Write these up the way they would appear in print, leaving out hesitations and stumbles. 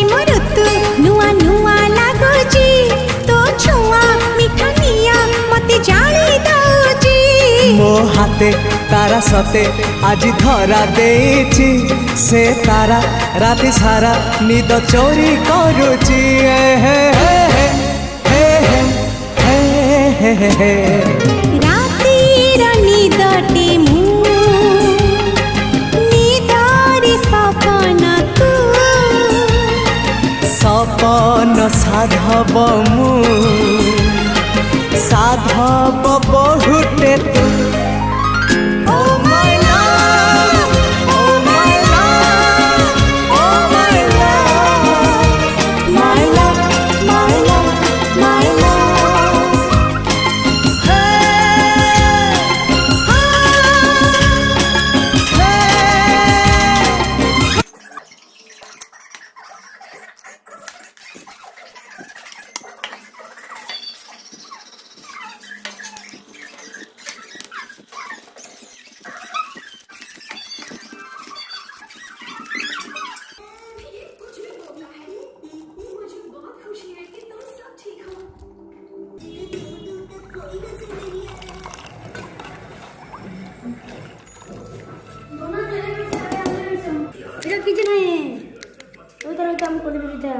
प्रेम ऋतु नुआ नुआ लागुची तो छुआ मिठा निया मते जाली दउची मो हाथे तारा सते आज धरा देची से तारा राति सारा निद चोरी करुची हे हे हे हे हे हे हे राति निदटे मु निदारी सपन तू सपन साधव मु साधव बहुटे तू Oh my love, oh my love, oh my love, my love, my love, my love. Hey, hey. କିଛି ନାହିଁ ତୁ ତୋର କାମ କରିବୁ ବିଧା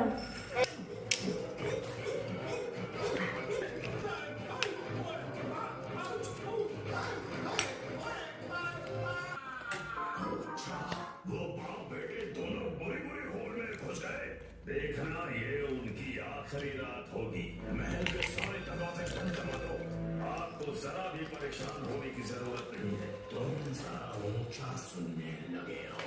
देखना ये उनकी आखिरी रात होगी। महल के सारे दरवाजे बंद करवा दो। आपको जरा भी परेशान होने की जरूरत नहीं है। तुम जरा ऊंचा सुनने लगे हो।